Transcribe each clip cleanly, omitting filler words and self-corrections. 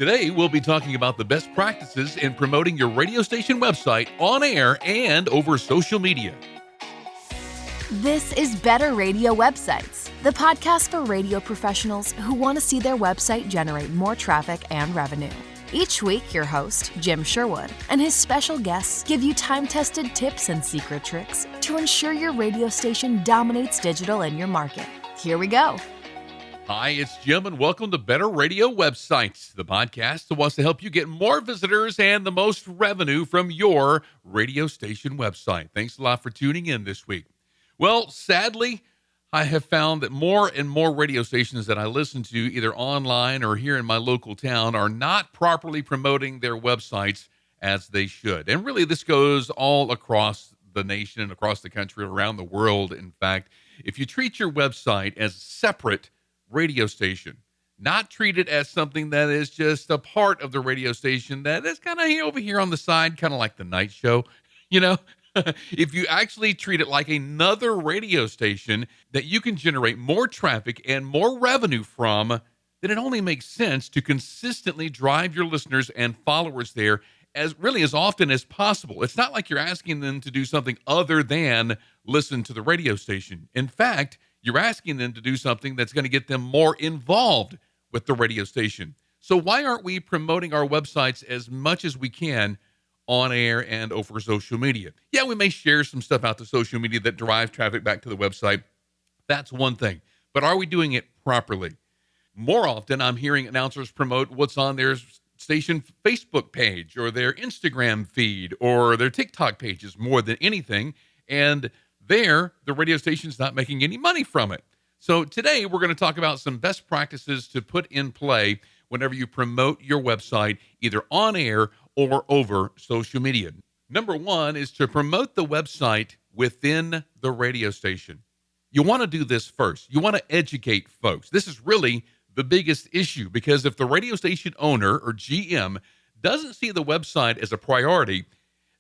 Today, we'll be talking about the best practices in promoting your radio station website on air and over social media. This is Better Radio Websites, the podcast for radio professionals who want to see their website generate more traffic and revenue. Each week, your host, Jim Sherwood, and his special guests give you time-tested tips and secret tricks to ensure your radio station dominates digital in your market. Here we go. Hi, it's Jim, and welcome to Better Radio Websites, the podcast that wants to help you get more visitors and the most revenue from your radio station website. Thanks a lot for tuning in this week. Well, sadly, I have found that more and more radio stations that I listen to, either online or here in my local town, are not properly promoting their websites as they should. And really, this goes all across the nation and across the country, around the world. In fact, if you treat your website as a separate radio station, not treat it as something that is just a part of the radio station that is kind of over here on the side, kind of like the night show, if you actually treat it like another radio station that you can generate more traffic and more revenue from, then it only makes sense to consistently drive your listeners and followers there as often as possible. It's not like you're asking them to do something other than listen to the radio station. In fact, you're asking them to do something that's going to get them more involved with the radio station. So why aren't we promoting our websites as much as we can on air and over social media? Yeah, we may share some stuff out to social media that drives traffic back to the website. That's one thing. But are we doing it properly? More often, I'm hearing announcers promote what's on their station Facebook page or their Instagram feed or their TikTok pages more than anything. And there, the radio station's not making any money from it. So today, we're going to talk about some best practices to put in play whenever you promote your website, either on air or over social media. Number one is to promote the website within the radio station. You want to do this first. You want to educate folks. This is really the biggest issue, because if the radio station owner or GM doesn't see the website as a priority,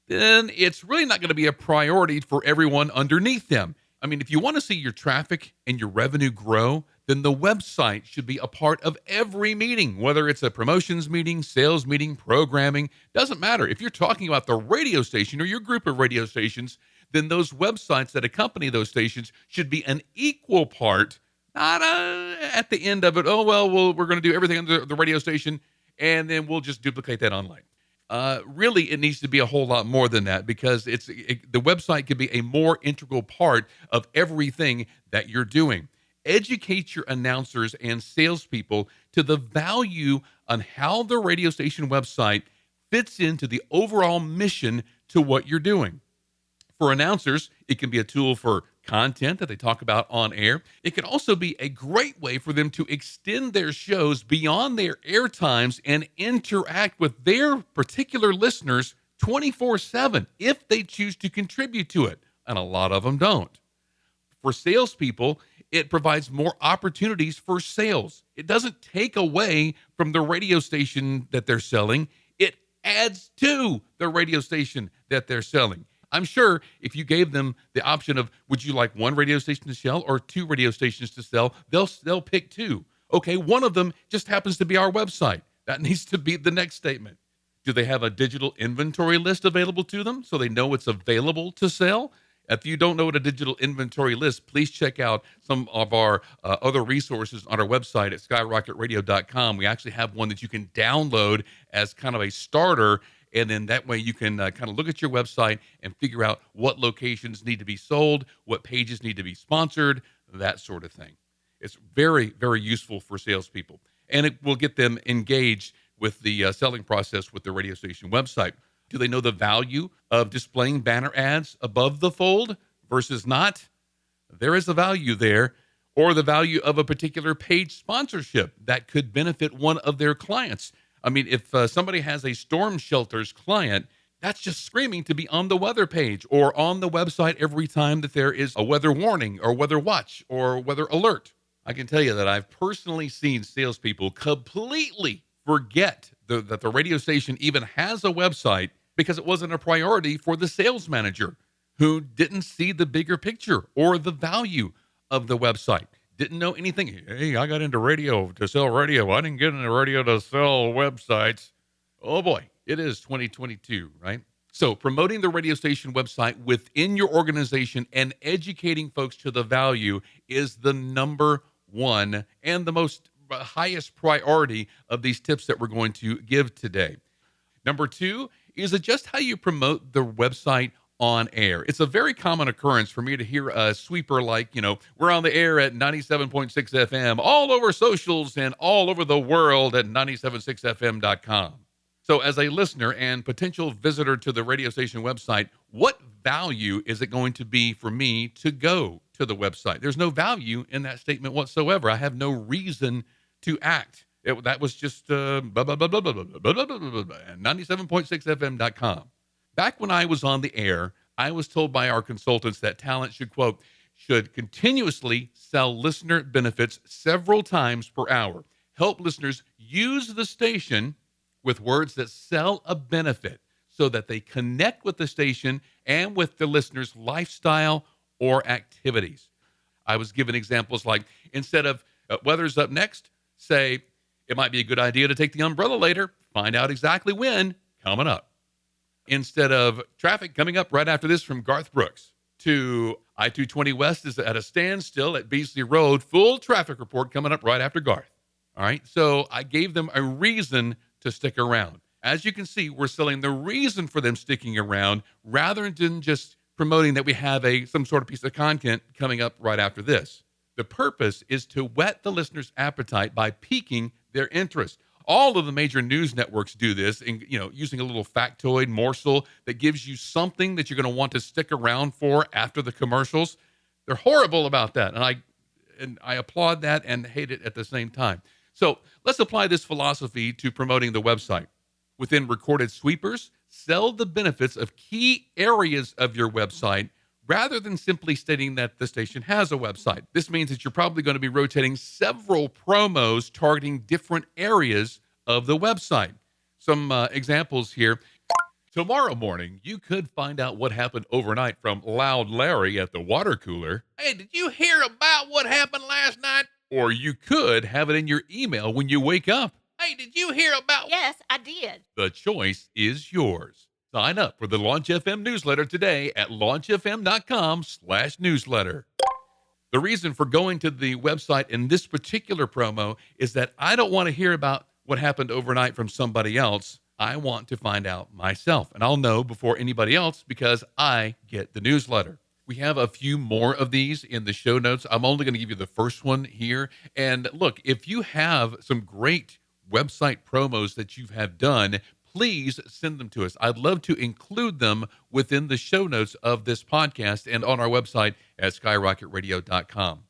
then it's really not going to be a priority for everyone underneath them. I mean, if you want to see your traffic and your revenue grow, then the website should be a part of every meeting, whether it's a promotions meeting, sales meeting, programming, doesn't matter. If you're talking about the radio station or your group of radio stations, then those websites that accompany those stations should be an equal part, not at the end of it, we're going to do everything under the radio station, and then we'll just duplicate that online. Really, it needs to be a whole lot more than that, because the website can be a more integral part of everything that you're doing. Educate your announcers and salespeople to the value on how the radio station website fits into the overall mission to what you're doing. For announcers, it can be a tool for content that they talk about on air. It can also be a great way for them to extend their shows beyond their air times and interact with their particular listeners 24/7 if they choose to contribute to it, and a lot of them don't. For salespeople, it provides more opportunities for sales. It doesn't take away from the radio station that they're selling. It adds to the radio station that they're selling. I'm sure if you gave them the option of, would you like one radio station to sell or two radio stations to sell, they'll pick two. Okay, one of them just happens to be our website. That needs to be the next statement. Do they have a digital inventory list available to them so they know it's available to sell? If you don't know what a digital inventory list, please check out some of our other resources on our website at skyrocketradio.com. We actually have one that you can download as kind of a starter, and then that way you can kind of look at your website and figure out what locations need to be sold, what pages need to be sponsored, that sort of thing. It's very, very useful for salespeople, and it will get them engaged with the selling process with the radio station website. Do they know the value of displaying banner ads above the fold versus not? There is a value there, or the value of a particular page sponsorship that could benefit one of their clients. I mean, if somebody has a storm shelters client, that's just screaming to be on the weather page or on the website every time that there is a weather warning or weather watch or weather alert. I can tell you that I've personally seen salespeople completely forget that the radio station even has a website because it wasn't a priority for the sales manager, who didn't see the bigger picture or the value of the website, didn't know anything. Hey, I got into radio to sell radio. I didn't get into radio to sell websites. Oh boy, it is 2022, right? So, promoting the radio station website within your organization and educating folks to the value is the number one and the most highest priority of these tips that we're going to give today. Number two is adjust how you promote the website on air. It's a very common occurrence for me to hear a sweeper like, we're on the air at 97.6 FM, all over socials and all over the world at 976fm.com. So, as a listener and potential visitor to the radio station website, what value is it going to be for me to go to the website? There's no value in that statement whatsoever. I have no reason to act. That was just 97.6fm.com. Back when I was on the air, I was told by our consultants that talent should, quote, should continuously sell listener benefits several times per hour. Help listeners use the station with words that sell a benefit so that they connect with the station and with the listener's lifestyle or activities. I was given examples like, instead of weather's up next, say, it might be a good idea to take the umbrella later. Find out exactly when. Coming up. Instead of traffic coming up right after this from Garth Brooks, to I-220 West is at a standstill at Beasley Road. Full traffic report coming up right after Garth. All right. So I gave them a reason to stick around. As you can see, we're selling the reason for them sticking around rather than just promoting that we have some sort of piece of content coming up right after this. The purpose is to whet the listener's appetite by piquing their interest. All of the major news networks do this, using a little factoid morsel that gives you something that you're going to want to stick around for after the commercials. They're horrible about that, and I applaud that and hate it at the same time. So let's apply this philosophy to promoting the website. Within recorded sweepers, sell the benefits of key areas of your website rather than simply stating that the station has a website. This means that you're probably going to be rotating several promos targeting different areas of the website. Some examples here. Tomorrow morning, you could find out what happened overnight from Loud Larry at the water cooler. Hey, did you hear about what happened last night? Or you could have it in your email when you wake up. Hey, did you hear about... Yes, I did. The choice is yours. Sign up for the Launch FM newsletter today at launchfm.com/newsletter. The reason for going to the website in this particular promo is that I don't want to hear about what happened overnight from somebody else. I want to find out myself, and I'll know before anybody else because I get the newsletter. We have a few more of these in the show notes. I'm only going to give you the first one here. And look, if you have some great website promos that you have done, please send them to us. I'd love to include them within the show notes of this podcast and on our website at skyrocketradio.com.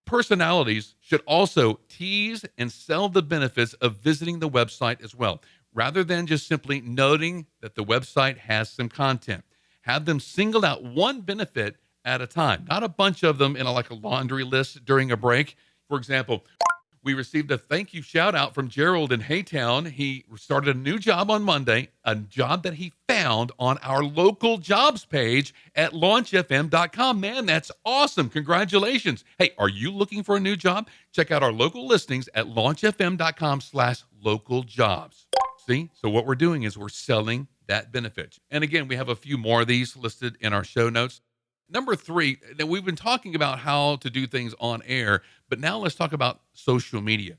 Personalities should also tease and sell the benefits of visiting the website as well, rather than just simply noting that the website has some content. Have them single out one benefit at a time, not a bunch of them in a laundry list during a break. For example, we received a thank you shout out from Gerald in Haytown. He started a new job on Monday, a job that he found on our local jobs page at launchfm.com. Man, that's awesome. Congratulations. Hey, are you looking for a new job? Check out our local listings at launchfm.com/local jobs. See? So what we're doing is we're selling that benefit. And again, we have a few more of these listed in our show notes. Number three, now we've been talking about how to do things on air, but now let's talk about social media.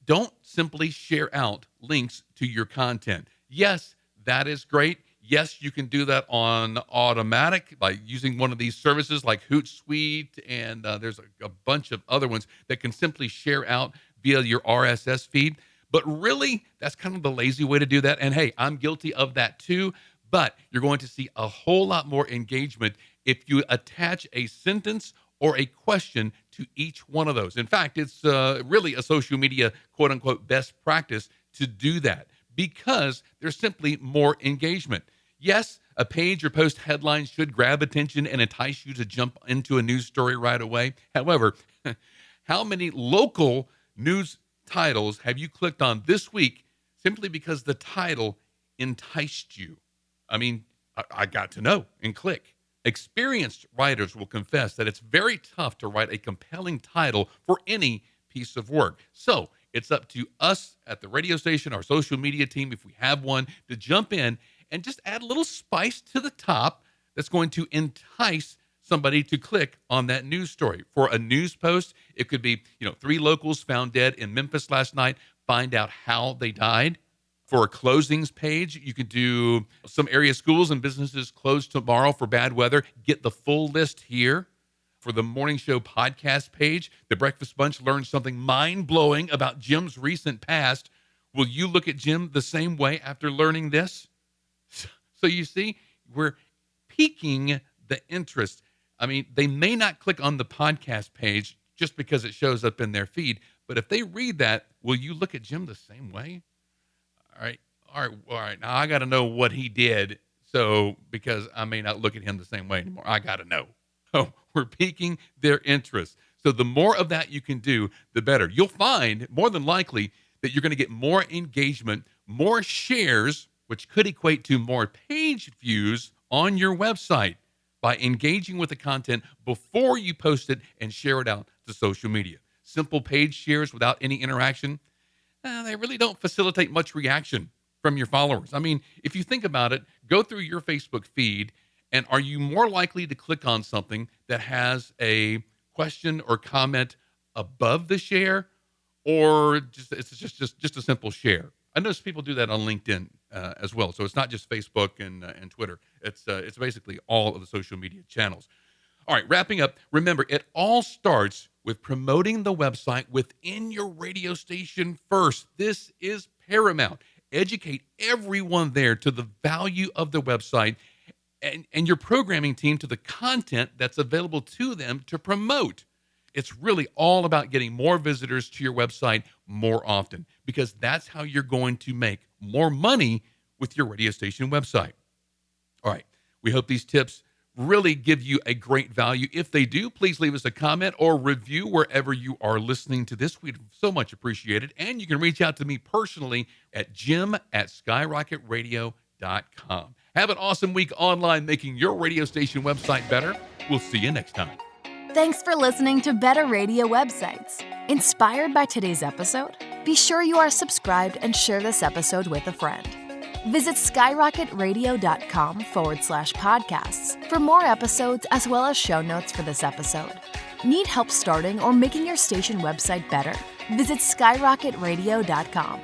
Don't simply share out links to your content. Yes, that is great. Yes, you can do that on automatic by using one of these services like Hootsuite, and there's a bunch of other ones that can simply share out via your RSS feed. But really, that's kind of the lazy way to do that. And hey, I'm guilty of that too. But you're going to see a whole lot more engagement if you attach a sentence or a question to each one of those. In fact, it's really a social media quote unquote best practice to do that because there's simply more engagement. Yes, a page or post headline should grab attention and entice you to jump into a news story right away. However, how many local news titles have you clicked on this week simply because the title enticed you? I mean, I got to know and click. Experienced writers will confess that it's very tough to write a compelling title for any piece of work. So it's up to us at the radio station, our social media team, if we have one, to jump in and just add a little spice to the top that's going to entice somebody to click on that news story. For a news post, it could be, 3 locals found dead in Memphis last night. Find out how they died. For a closings page, you could do some area schools and businesses closed tomorrow for bad weather. Get the full list here. For the morning show podcast page, the Breakfast Bunch learned something mind-blowing about Jim's recent past. Will you look at Jim the same way after learning this? So you see, we're piquing the interest. I mean, they may not click on the podcast page just because it shows up in their feed, but if they read that, will you look at Jim the same way? All right. Now I got to know what he did. So, because I may not look at him the same way anymore, I got to know. So we're piquing their interest. So the more of that you can do, the better. You'll find more than likely that you're going to get more engagement, more shares, which could equate to more page views on your website by engaging with the content before you post it and share it out to social media. Simple page shares without any interaction, they really don't facilitate much reaction from your followers. I mean, if you think about it, go through your Facebook feed, and are you more likely to click on something that has a question or comment above the share, or it's just a simple share? I notice people do that on LinkedIn as well. So it's not just Facebook and Twitter. It's basically all of the social media channels. All right, wrapping up, remember, it all starts with promoting the website within your radio station first. This is paramount. Educate everyone there to the value of the website and your programming team to the content that's available to them to promote. It's really all about getting more visitors to your website more often, because that's how you're going to make more money with your radio station website. All right, we hope these tips really give you a great value. If they do, please leave us a comment or review wherever you are listening to this. We'd so much appreciate it. And you can reach out to me personally at jim@skyrocketradio.com. Have an awesome week online making your radio station website better. We'll see you next time. Thanks for listening to Better Radio Websites. Inspired by today's episode? Be sure you are subscribed and share this episode with a friend. Visit skyrocketradio.com/podcasts for more episodes as well as show notes for this episode. Need help starting or making your station website better? Visit skyrocketradio.com.